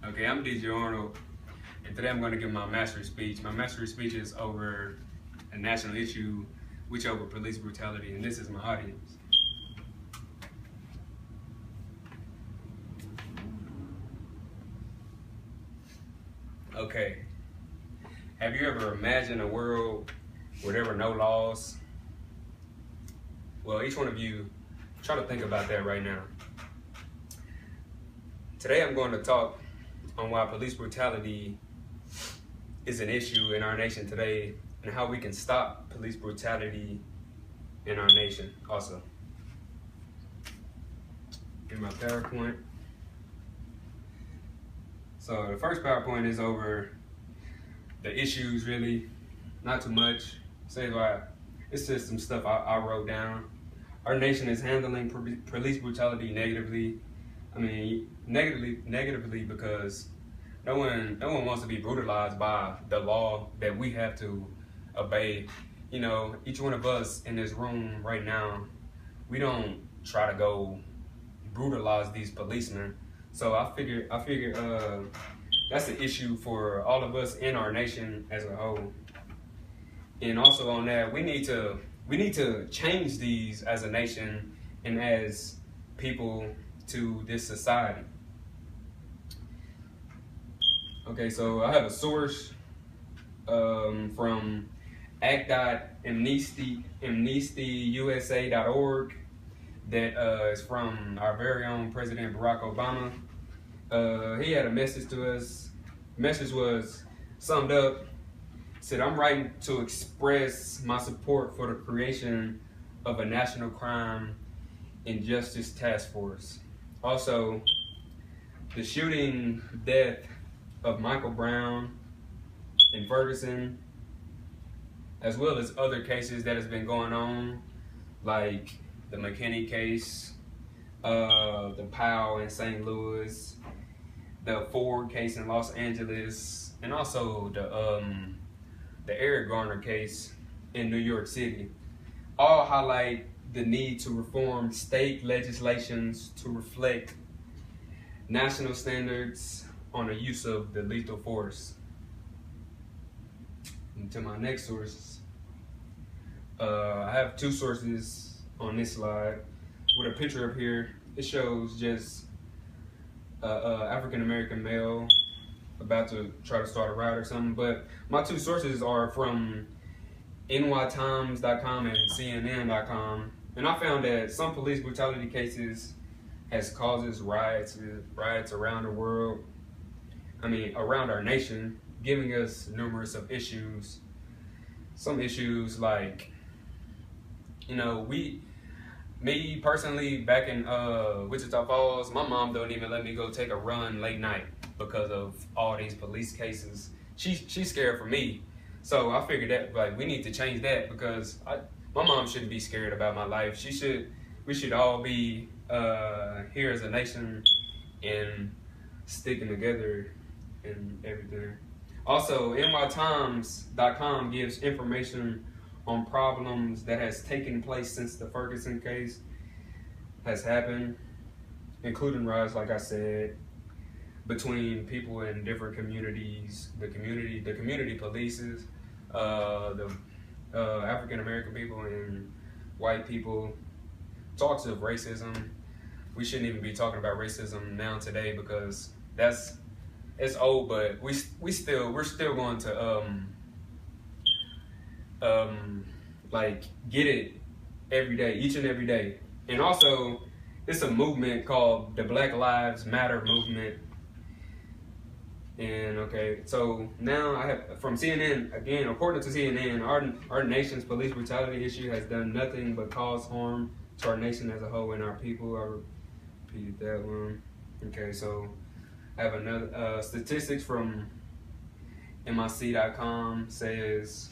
Okay, I'm DJ Arnold, and today I'm going to give my mastery speech. My mastery speech is over a national issue, which over police brutality, and this is my audience. Okay, have you ever imagined a world where there were no laws? Well, each one of you, try to think about that right now. Today I'm going to talk on why police brutality is an issue in our nation today and how we can stop police brutality in our nation also. In my PowerPoint. So the first PowerPoint is over the issues, really, not too much. It's just some stuff I wrote down. Our nation is handling police brutality negatively. I mean, negatively because no one wants to be brutalized by the law that we have to obey. You know, each one of us in this room right now, we don't try to go brutalize these policemen. So I figured that's the issue for all of us in our nation as a whole. And also on that, we need to change these as a nation and as people to this society. Okay, so I have a source from act.amnestyusa.org that is from our very own President Barack Obama. He had a message to us. The message was summed up, said, "I'm writing to express my support for the creation of a national crime and justice task force. Also, the shooting death of Michael Brown in Ferguson, as well as other cases that has been going on, like the McKinney case, the Powell in St. Louis, the Ford case in Los Angeles, and also the Eric Garner case in New York City, all highlight the need to reform state legislations to reflect national standards on the use of the lethal force." And to my next source, I have two sources on this slide with a picture up here. It shows just African American male about to try to start a riot or something, but my two sources are from nytimes.com and cnn.com, and I found that some police brutality cases has causes riots around the world, around our nation, giving us numerous of issues. Some issues like, me personally, back in Wichita Falls, my mom don't even let me go take a run late night because of all these police cases. She's scared for me. So I figured that we need to change that because my mom shouldn't be scared about my life. We should all be here as a nation and sticking together and everything. Also, nytimes.com gives information on problems that has taken place since the Ferguson case has happened, including riots, like I said, between people in different communities, the community polices, the African American people and white people. Talks of racism. We shouldn't even be talking about racism now today because it's old, but we're still going to get it every day, each and every day. And also, it's a movement called the Black Lives Matter movement. And okay, so now I have from CNN again. According to CNN, our nation's police brutality issue has done nothing but cause harm to our nation as a whole and our people. I repeated that one. Okay, so I have another statistics from MIC.com says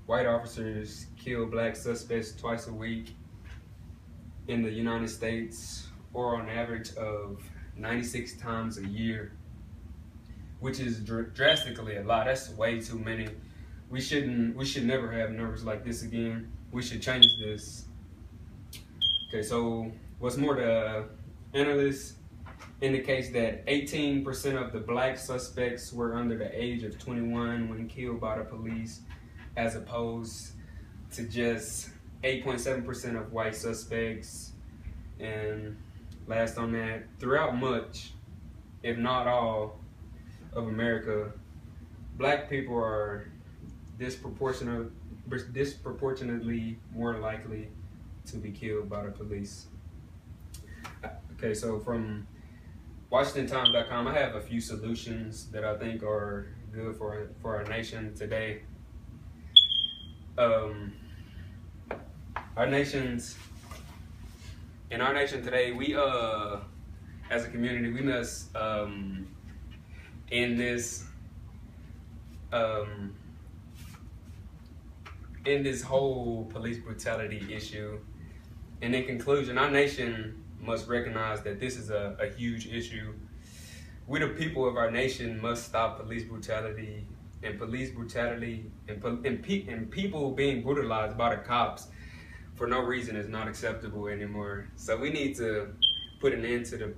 white officers kill black suspects twice a week in the United States, or on average of 96 times a year, which is drastically a lot. That's way too many. We should never have numbers like this again. We should change this. Okay, so what's more, the analysts indicates that 18% of the black suspects were under the age of 21 when killed by the police, as opposed to just 8.7% of white suspects. And last on that, throughout much, if not all, of America, black people are disproportionately more likely to be killed by the police. Okay, so from WashingtonTimes.com, I have a few solutions that I think are good for our nation today. In our nation today, we as a community, we must end this whole police brutality issue. And in conclusion, our nation must recognize that this is a huge issue. We, the people of our nation, must stop police brutality, and people being brutalized by the cops for no reason is not acceptable anymore. So we need to put an end to the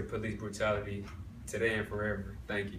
police brutality today and forever. Thank you.